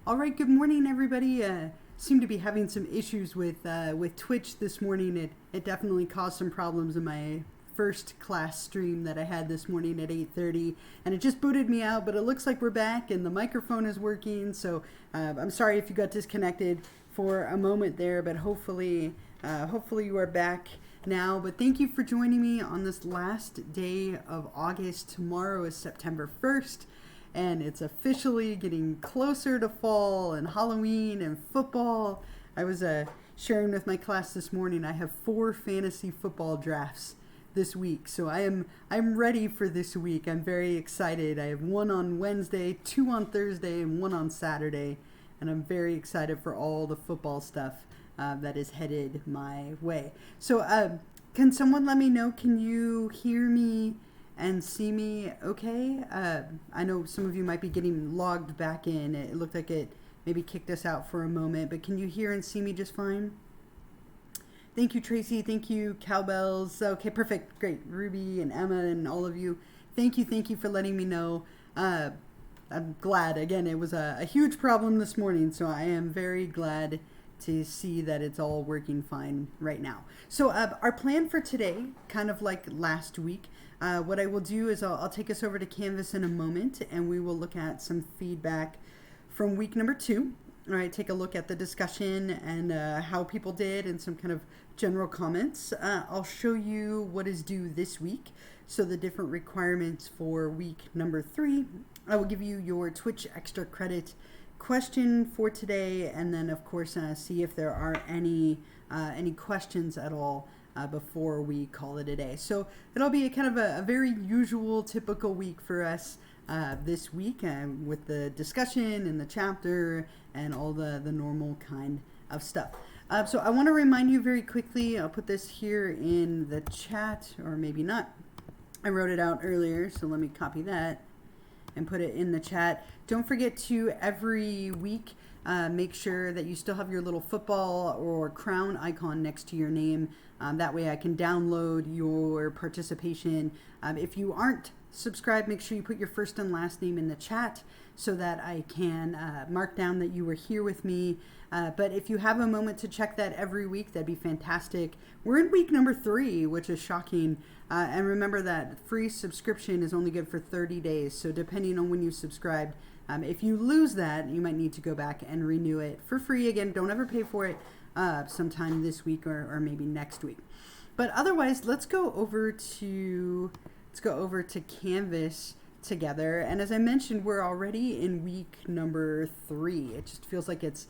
All right, good morning, everybody. Seem to be having some issues with Twitch this morning. It definitely caused some problems in my first class stream that I had this morning at 8:30, and it just booted me out. But it looks like we're back, and the microphone is working. So I'm sorry if you got disconnected for a moment there, but hopefully you are back now. But thank you for joining me on this last day of August. Tomorrow is September 1st. And it's officially getting closer to fall and Halloween and football. I was sharing with my class this morning. I have 4 fantasy football drafts this week, so I'm ready for this week. I'm very excited. I have 1 on Wednesday, 2 on Thursday, and 1 on Saturday, and I'm very excited for all the football stuff that is headed my way. So, can someone let me know? Can you hear me and see me okay? I know some of you might be getting logged back in. It looked like it maybe kicked us out for a moment, but can you hear and see me just fine? Thank you, Tracy. Thank you, Cowbells. Okay, perfect. Great. Ruby and Emma and all of you. Thank you for letting me know. I'm glad. Again, it was a huge problem this morning, so I am very glad to see that it's all working fine right now. So our plan for today, kind of like last week, what I will do is I'll take us over to Canvas in a moment, and we will look at some feedback from week number 2. All right, take a look at the discussion and how people did and some kind of general comments. I'll show you what is due this week, so the different requirements for week number 3. I will give you your Twitch extra credit question for today, and then of course see if there are any questions at all before we call it a day. So it'll be a kind of a very usual, typical week for us this week with the discussion and the chapter and all the normal kind of stuff. So I want to remind you very quickly, I'll put this here in the chat, or maybe not. I wrote it out earlier, so let me copy that and put it in the chat. Don't forget to every week make sure that you still have your little football or crown icon next to your name. That way I can download your participation. If you aren't subscribed, make sure you put your first and last name in the chat so that I can mark down that you were here with me. But if you have a moment to check that every week, that'd be fantastic. We're in week number 3, which is shocking. And remember that free subscription is only good for 30 days. So depending on when you subscribed, if you lose that, you might need to go back and renew it for free. Again, don't ever pay for it sometime this week or maybe next week. But otherwise, let's go over to Canvas together. And as I mentioned, we're already in week number 3. It just feels like it's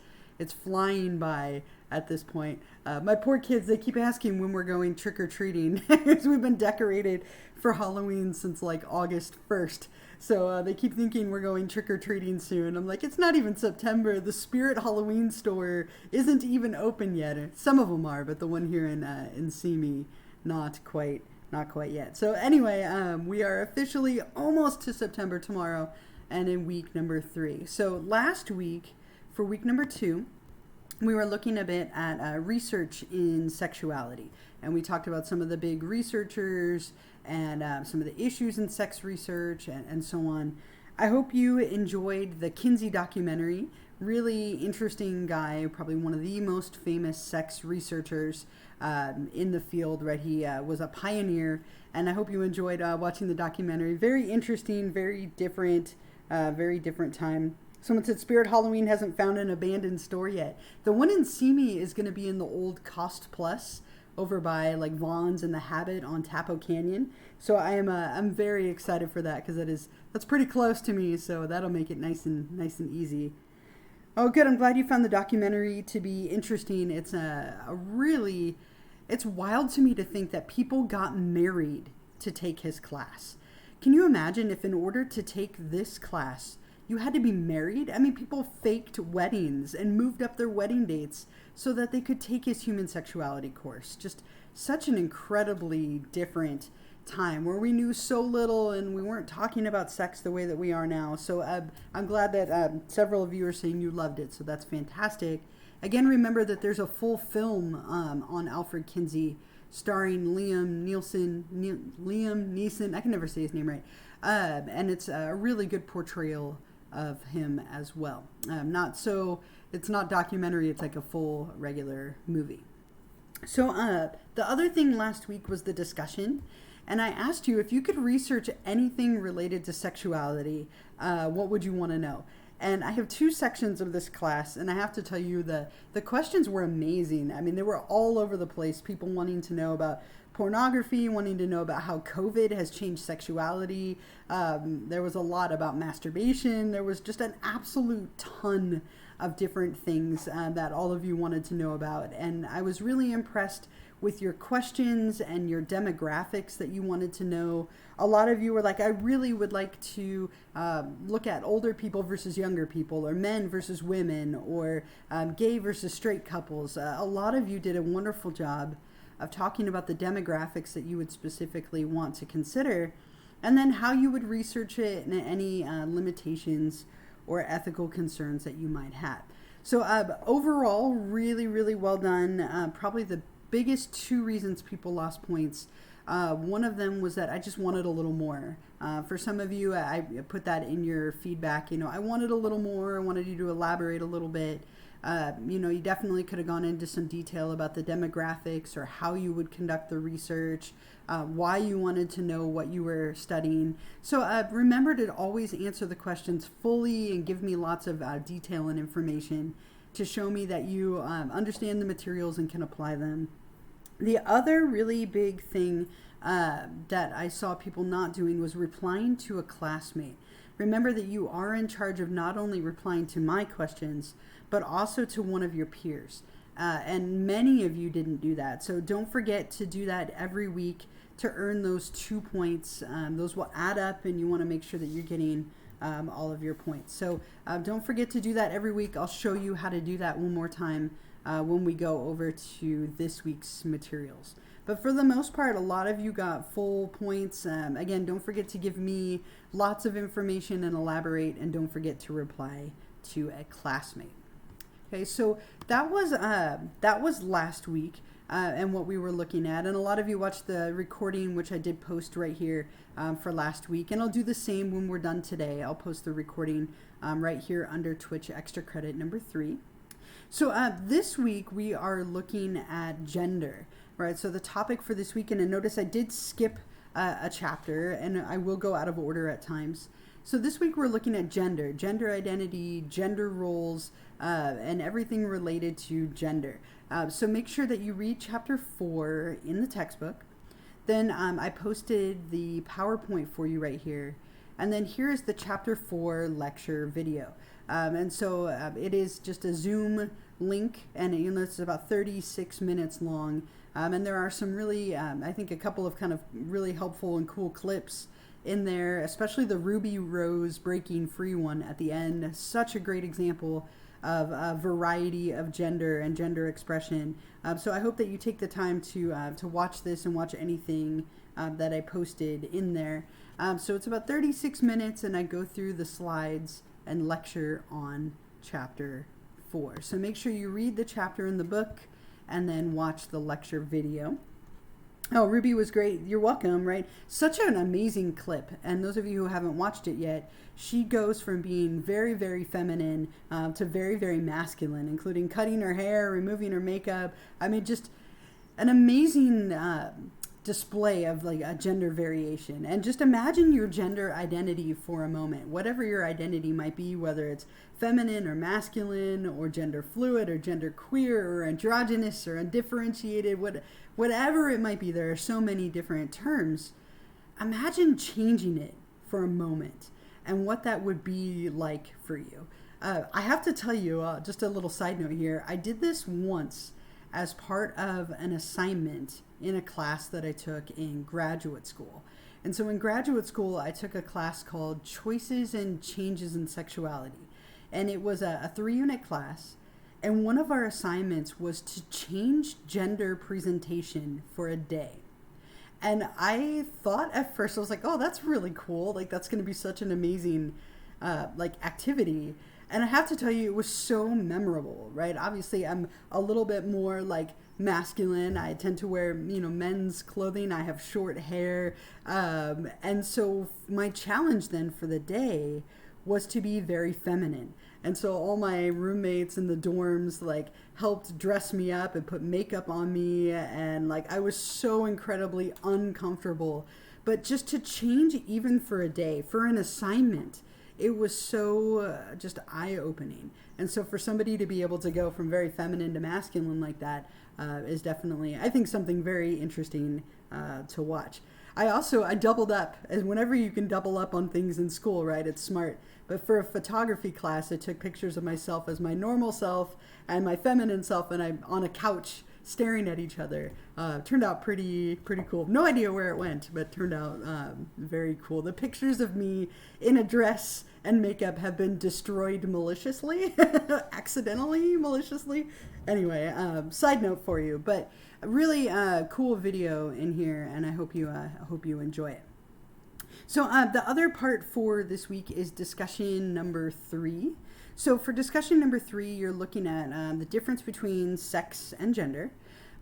flying by at this point. My poor kids, they keep asking when we're going trick-or-treating because we've been decorated for Halloween since like August 1st. So they keep thinking we're going trick-or-treating soon. I'm like, it's not even September. The Spirit Halloween store isn't even open yet. Some of them are, but the one here in Simi, not quite yet. So anyway, we are officially almost to September tomorrow and in week number 3. So last week, for week number 2, we were looking a bit at research in sexuality. And we talked about some of the big researchers and some of the issues in sex research and so on. I hope you enjoyed the Kinsey documentary. Really interesting guy, probably one of the most famous sex researchers in the field, right? He was a pioneer, and I hope you enjoyed watching the documentary. Very interesting, very different time. Someone said Spirit Halloween hasn't found an abandoned store yet. The one in Simi is going to be in the old Cost Plus over by like Vaughn's and the Habit on Tapo Canyon. So I'm very excited for that because that's pretty close to me. So that'll make it nice and easy. Oh, good. I'm glad you found the documentary to be interesting. It's it's wild to me to think that people got married to take his class. Can you imagine if in order to take this class, you had to be married? I mean, people faked weddings and moved up their wedding dates so that they could take his Human Sexuality course. Just such an incredibly different time where we knew so little and we weren't talking about sex the way that we are now. So I'm glad that several of you are saying you loved it. So that's fantastic. Again, remember that there's a full film on Alfred Kinsey starring Liam Neeson. I can never say his name right. And it's a really good portrayal of him as well. It's not documentary, it's like a full regular movie. So the other thing last week was the discussion. And I asked you if you could research anything related to sexuality, what would you want to know? And I have 2 sections of this class, and I have to tell you the questions were amazing. I mean, they were all over the place. People wanting to know about pornography, wanting to know about how COVID has changed sexuality. There was a lot about masturbation. There was just an absolute ton of different things that all of you wanted to know about. And I was really impressed with your questions and your demographics that you wanted to know. A lot of you were like, I really would like to look at older people versus younger people, or men versus women, or gay versus straight couples. A lot of you did a wonderful job of talking about the demographics that you would specifically want to consider, and then how you would research it and any limitations or ethical concerns that you might have. So overall, really, really well done. Probably the biggest 2 reasons people lost points. One of them was that I just wanted a little more. For some of you, I put that in your feedback. I wanted a little more. I wanted you to elaborate a little bit. You definitely could have gone into some detail about the demographics or how you would conduct the research, why you wanted to know what you were studying. So remember to always answer the questions fully and give me lots of detail and information to show me that you understand the materials and can apply them. The other really big thing that I saw people not doing was replying to a classmate. Remember that you are in charge of not only replying to my questions, but also to one of your peers. And many of you didn't do that. So don't forget to do that every week to earn those 2 points. Those will add up, and you want to make sure that you're getting all of your points. So don't forget to do that every week. I'll show you how to do that one more time when we go over to this week's materials. But for the most part, a lot of you got full points. Again, don't forget to give me lots of information and elaborate, and don't forget to reply to a classmate. Okay, so that was last week and what we were looking at. And a lot of you watched the recording, which I did post right here for last week. And I'll do the same when we're done today. I'll post the recording right here under Twitch Extra Credit number 3. So this week we are looking at gender, right? So the topic for this weekend, and notice I did skip a chapter, and I will go out of order at times. So this week we're looking at gender identity, gender roles, and everything related to gender. So make sure that you read chapter 4 in the textbook. Then I posted the PowerPoint for you right here. And then here is the chapter 4 lecture video. And so it is just a Zoom link, and it's about 36 minutes long. And there are some really, I think a couple of kind of really helpful and cool clips in there, especially the Ruby Rose breaking free one at the end. Such a great example of a variety of gender and gender expression. So I hope that you take the time to watch this and watch anything that I posted in there. So it's about 36 minutes, and I go through the slides and lecture on chapter 4. So make sure you read the chapter in the book and then watch the lecture video. Oh, Ruby was great. You're welcome, right? Such an amazing clip. And those of you who haven't watched it yet, she goes from being very, very feminine to very, very masculine, including cutting her hair, removing her makeup. I mean, just an amazing display of like a gender variation. And just imagine your gender identity for a moment, whatever your identity might be, whether it's feminine or masculine or gender fluid or gender queer or androgynous or undifferentiated, whatever it might be. There are so many different terms. Imagine changing it for a moment and what that would be like for you. I have to tell you, just a little side note here, I did this once as part of an assignment in a class that I took in graduate school. And so in graduate school, I took a class called Choices and Changes in Sexuality. And it was a 3-unit class. And one of our assignments was to change gender presentation for a day. And I thought at first, I was like, oh, that's really cool. Like, that's going to be such an amazing activity. And I have to tell you, it was so memorable, right? Obviously, I'm a little bit more like masculine. I tend to wear, men's clothing. I have short hair. And so my challenge then for the day was to be very feminine. And so all my roommates in the dorms like helped dress me up and put makeup on me, and like I was so incredibly uncomfortable. But just to change even for a day, for an assignment, it was so just eye-opening. And so for somebody to be able to go from very feminine to masculine like that is definitely, I think, something very interesting to watch. I doubled up, as whenever you can double up on things in school, right? It's smart. But for a photography class, I took pictures of myself as my normal self and my feminine self, and I'm on a couch staring at each other. Turned out pretty cool. No idea where it went, but turned out very cool. The pictures of me in a dress and makeup have been destroyed maliciously, accidentally, maliciously. Anyway, side note for you, but a really cool video in here, and I hope you enjoy it. So the other part for this week is discussion number 3. So for discussion number 3, you're looking at the difference between sex and gender.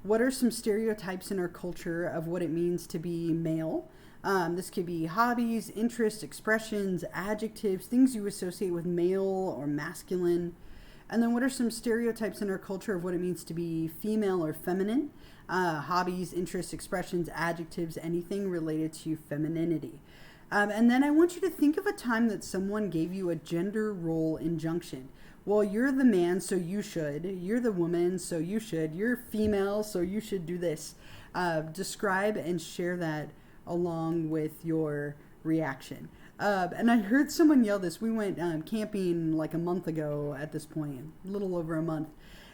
What are some stereotypes in our culture of what it means to be male? This could be hobbies, interests, expressions, adjectives, things you associate with male or masculine. And then what are some stereotypes in our culture of what it means to be female or feminine? Hobbies, interests, expressions, adjectives, anything related to femininity. And then I want you to think of a time that someone gave you a gender role injunction. Well, you're the man, so you should. You're the woman, so you should. You're female, so you should do this. Describe and share that along with your reaction. And I heard someone yell this. We went camping like a month ago at this point, a little over a month.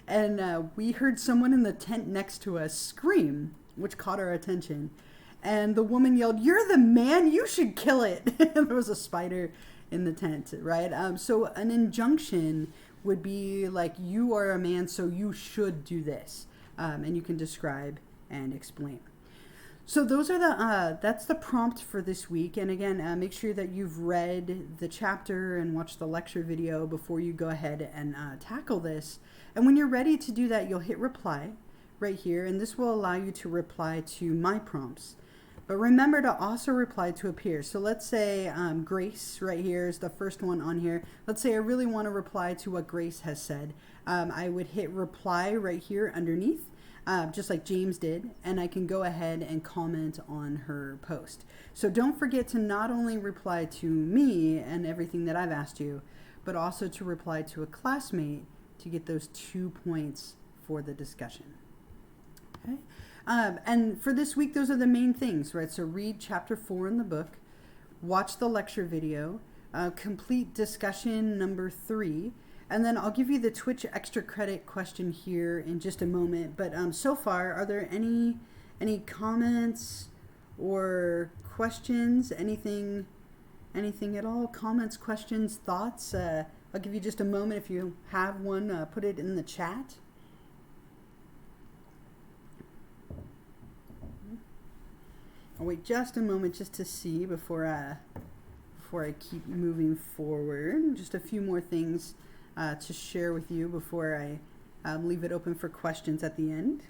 And we heard someone in the tent next to us scream, which caught our attention. And the woman yelled, "You're the man, you should kill it." There was a spider in the tent, right? So an injunction would be like, you are a man, so you should do this. And you can describe and explain. So those are that's the prompt for this week. And again, make sure that you've read the chapter and watched the lecture video before you go ahead and tackle this. And when you're ready to do that, you'll hit reply right here. And this will allow you to reply to my prompts. But remember to also reply to a peer. So let's say Grace right here is the first one on here. Let's say I really want to reply to what Grace has said. I would hit reply right here underneath, just like James did, and I can go ahead and comment on her post. So don't forget to not only reply to me and everything that I've asked you, but also to reply to a classmate to get those 2 points for the discussion. Okay. And for this week, those are the main things, right? So read chapter 4 in the book, watch the lecture video, complete discussion number 3, and then I'll give you the Twitch extra credit question here in just a moment. But so far, are there any comments or questions? Anything at all? Comments, questions, thoughts? I'll give you just a moment. If you have one, put it in the chat. I'll wait just a moment just to see before I keep moving forward. Just a few more things to share with you before I leave it open for questions at the end.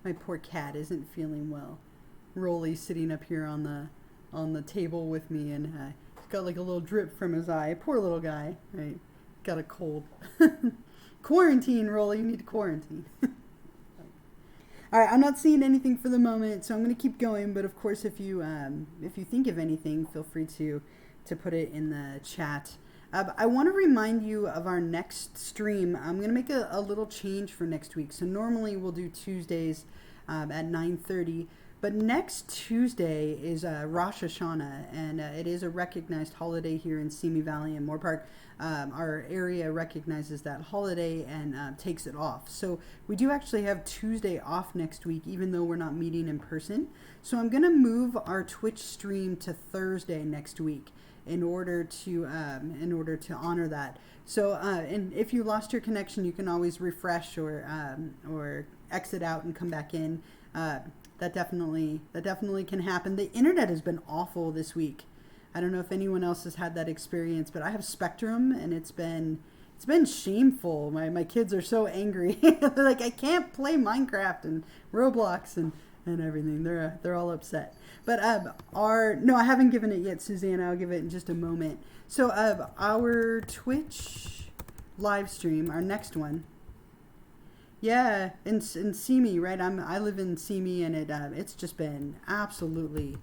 My poor cat isn't feeling well. Rolly's sitting up here on the table with me, and he's got like a little drip from his eye. Poor little guy, right? Got a cold. Quarantine, Rolly. You need to quarantine. All right, I'm not seeing anything for the moment, so I'm going to keep going. But of course, if you think of anything, feel free to put it in the chat. I want to remind you of our next stream. I'm going to make a little change for next week. So normally we'll do Tuesdays at 9:30. But next Tuesday is Rosh Hashanah, and it is a recognized holiday here in Simi Valley and Moore Park. Our area recognizes that holiday and takes it off. So we do actually have Tuesday off next week, even though we're not meeting in person. So I'm going to move our Twitch stream to Thursday next week in order to honor that. So and if you lost your connection, you can always refresh or exit out and come back in. That definitely can happen. The internet has been awful this week. I don't know if anyone else has had that experience, but I have Spectrum, and it's been shameful. My kids are so angry. They're like, I can't play Minecraft and Roblox, and and everything. They're all upset. But no, I haven't given it yet, Susanna. I'll give it in just a moment. So our Twitch live stream, our next one. Yeah, in Simi, right? I live in Simi, and it's just been absolutely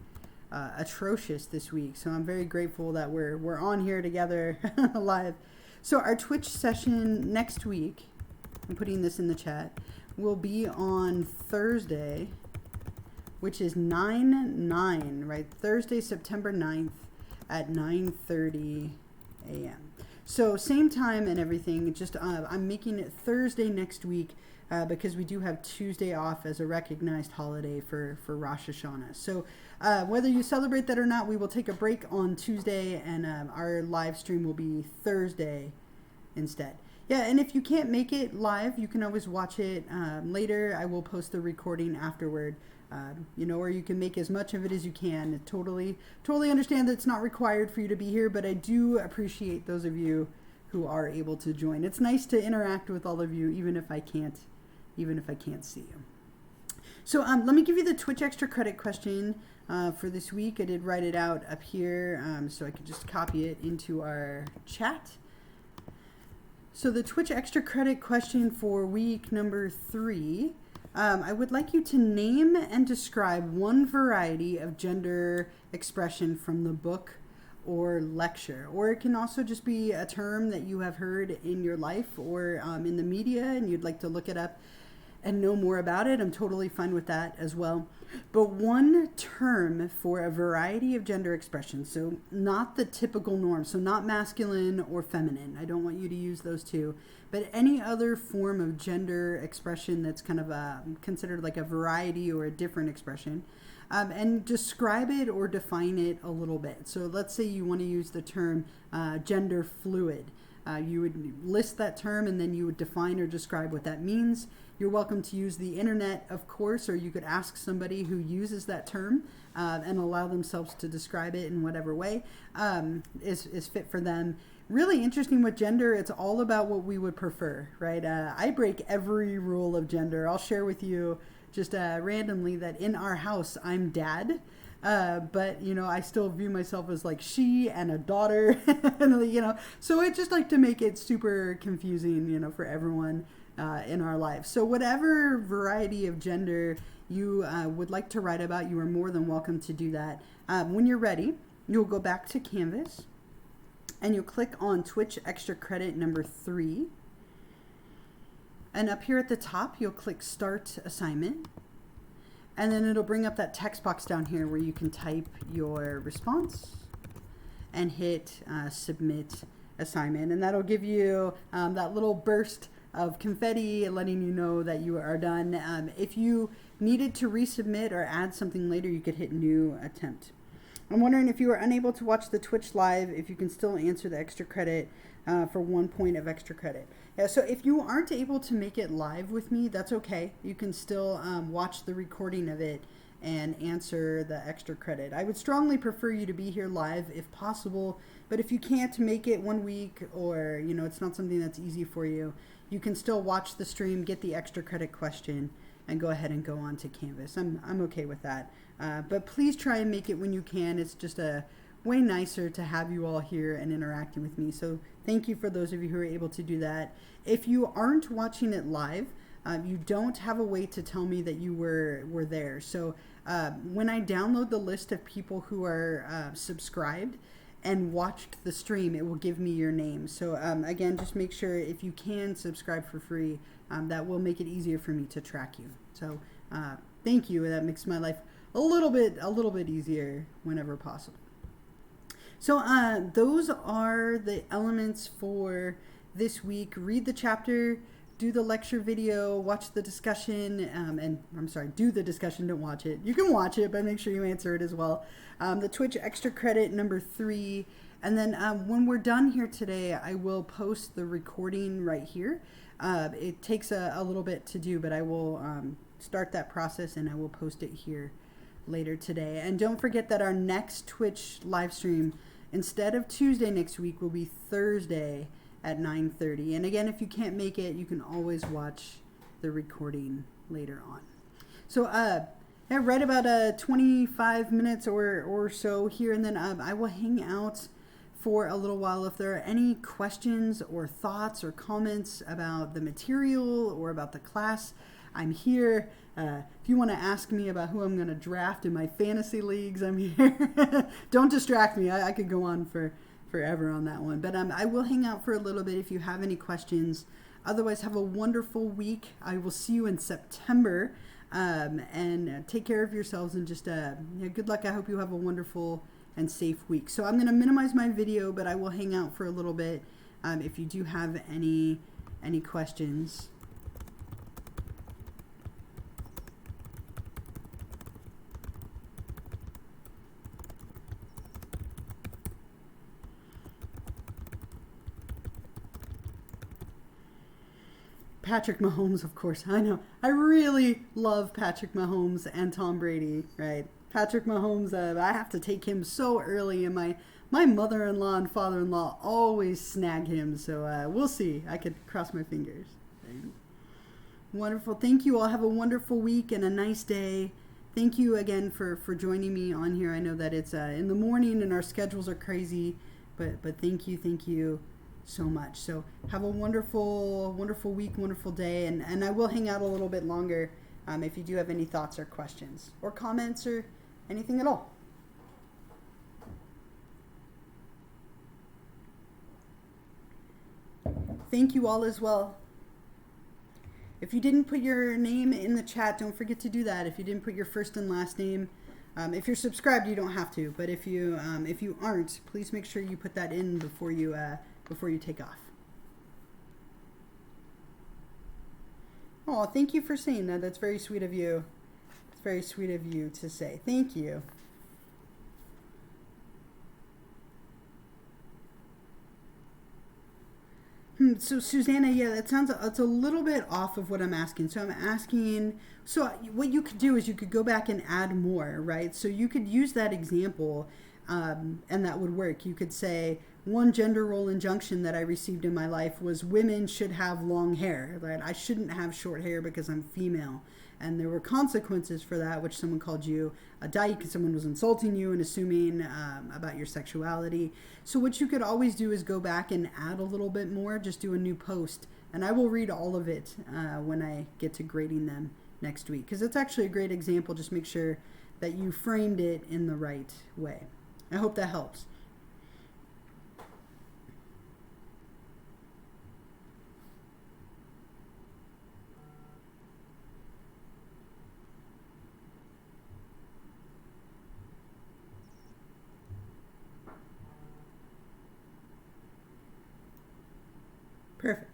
atrocious this week. So I'm very grateful that we're on here together live. So our Twitch session next week, I'm putting this in the chat, will be on Thursday, which is 9/9, right? Thursday, September 9th at 9:30 a.m. So same time and everything, just I'm making it Thursday next week because we do have Tuesday off as a recognized holiday for Rosh Hashanah. So whether you celebrate that or not, we will take a break on Tuesday, and our live stream will be Thursday instead. Yeah, and if you can't make it live, you can always watch it later. I will post the recording afterward. Or you can make as much of it as you can. Totally understand that it's not required for you to be here, but I do appreciate those of you who are able to join. It's nice to interact with all of you, even if I can't see you. So let me give you the Twitch extra credit question for this week. I did write it out up here, so I could just copy it into our chat. So the Twitch extra credit question for week number 3. I would like you to name and describe one variety of gender expression from the book or lecture. Or it can also just be a term that you have heard in your life or in the media and you'd like to look it up and know more about it. I'm totally fine with that as well. But one term for a variety of gender expressions, so not the typical norm, so not masculine or feminine. I don't want you to use those two, but any other form of gender expression that's kind of considered like a variety or a different expression, and describe it or define it a little bit. So let's say you want to use the term gender fluid. You would list that term and then you would define or describe what that means. You're welcome to use the internet, of course, or you could ask somebody who uses that term and allow themselves to describe it in whatever way is fit for them. Really interesting with gender, it's all about what we would prefer, right? I break every rule of gender. I'll share with you just randomly that in our house, I'm dad. But I still view myself as like she and a daughter, so I just like to make it super confusing, for everyone in our life. So whatever variety of gender you would like to write about, you are more than welcome to do that. When you're ready, you'll go back to Canvas and you'll click on Twitch extra credit number 3. And up here at the top, you'll click Start Assignment. And then it'll bring up that text box down here where you can type your response and hit Submit Assignment. And that'll give you that little burst of confetti letting you know that you are done. If you needed to resubmit or add something later, you could hit New Attempt. I'm wondering if you are unable to watch the Twitch live, if you can still answer the extra credit for 1 point of extra credit. Yeah, so if you aren't able to make it live with me, that's okay. You can still watch the recording of it and answer the extra credit. I would strongly prefer you to be here live if possible, but if you can't make it 1 week or, it's not something that's easy for you, you can still watch the stream, get the extra credit question, and go ahead and go on to Canvas. I'm okay with that. But please try and make it when you can. It's just way nicer to have you all here and interacting with me. So thank you for those of you who are able to do that. If you aren't watching it live, you don't have a way to tell me that you were there. So when I download the list of people who are subscribed and watched the stream, it will give me your name. So again, just make sure if you can subscribe for free, that will make it easier for me to track you. So thank you. That makes my life a little bit easier whenever possible. So those are the elements for this week. Read the chapter, do the lecture video, watch the discussion, do the discussion, don't watch it. You can watch it, but make sure you answer it as well. The Twitch extra credit number 3. And then when we're done here today, I will post the recording right here. It takes a little bit to do, but I will start that process and I will post it here later today. And don't forget that our next Twitch live stream, instead of Tuesday next week, will be Thursday at 9:30. And again, if you can't make it, you can always watch the recording later on. So Yeah, right about 25 minutes or so here, and then I will hang out for a little while. If there are any questions or thoughts or comments about the material or about the class, I'm here. If you want to ask me about who I'm going to draft in my fantasy leagues, I'm here. Don't distract me. I could go on for forever on that one. But I will hang out for a little bit if you have any questions. Otherwise, have a wonderful week. I will see you in September. And take care of yourselves and just good luck. I hope you have a wonderful and safe week. So I'm going to minimize my video, but I will hang out for a little bit if you do have any questions. Patrick Mahomes, of course. I know. I really love Patrick Mahomes and Tom Brady, right? Patrick Mahomes, I have to take him so early, and my mother-in-law and father-in-law always snag him, so we'll see. I could cross my fingers. Wonderful. Thank you all. Have a wonderful week and a nice day. Thank you again for joining me on here. I know that it's in the morning and our schedules are crazy, but thank you so much. So have a wonderful week, wonderful day, and I will hang out a little bit longer if you do have any thoughts or questions or comments or anything at all. Thank you all as well. If you didn't put your name in the chat, don't forget to do that. If you didn't put your first and last name, if you're subscribed, you don't have to. But if you aren't, please make sure you put that in before you take off. Oh, thank you for saying that. That's very sweet of you. It's very sweet of you to say. Thank you. So Susanna, yeah, that sounds, it's a little bit off of what I'm asking. So I'm asking, so what you could do is you could go back and add more, right? So you could use that example and that would work. You could say, one gender role injunction that I received in my life was women should have long hair, right? I shouldn't have short hair because I'm female. And there were consequences for that, which someone called you a dyke, someone was insulting you and assuming about your sexuality. So what you could always do is go back and add a little bit more, just do a new post. And I will read all of it when I get to grading them next week. Because it's actually a great example. Just make sure that you framed it in the right way. I hope that helps. Perfect.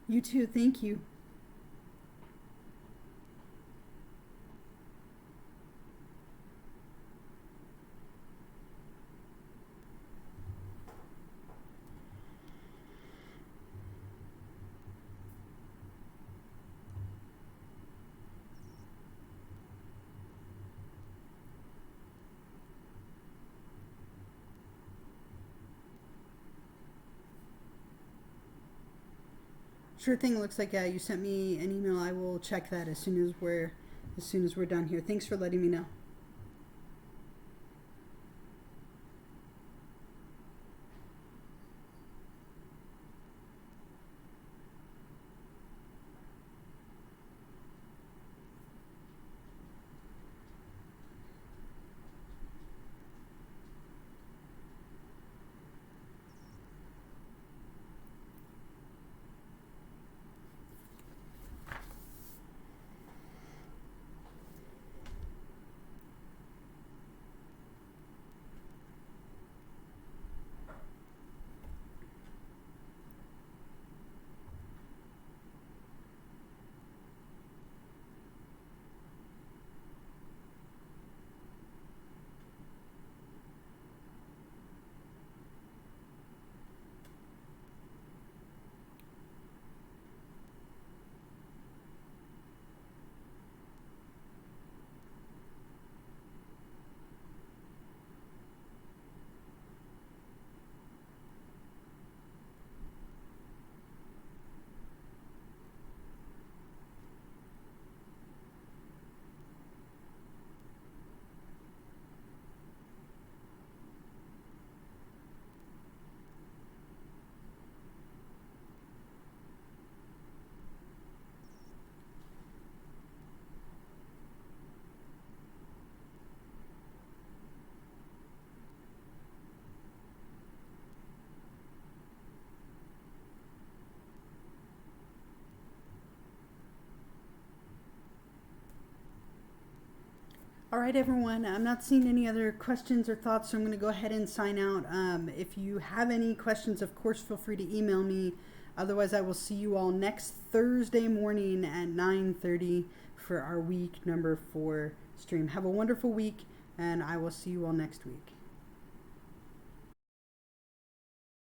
You too. Thank you. Sure thing. Looks like you sent me an email. I will check that as soon as we're done here. Thanks for letting me know. All right, everyone. I'm not seeing any other questions or thoughts, so I'm going to go ahead and sign out. If you have any questions, of course, feel free to email me. Otherwise, I will see you all next Thursday morning at 9:30 for our week number 4 stream. Have a wonderful week, and I will see you all next week.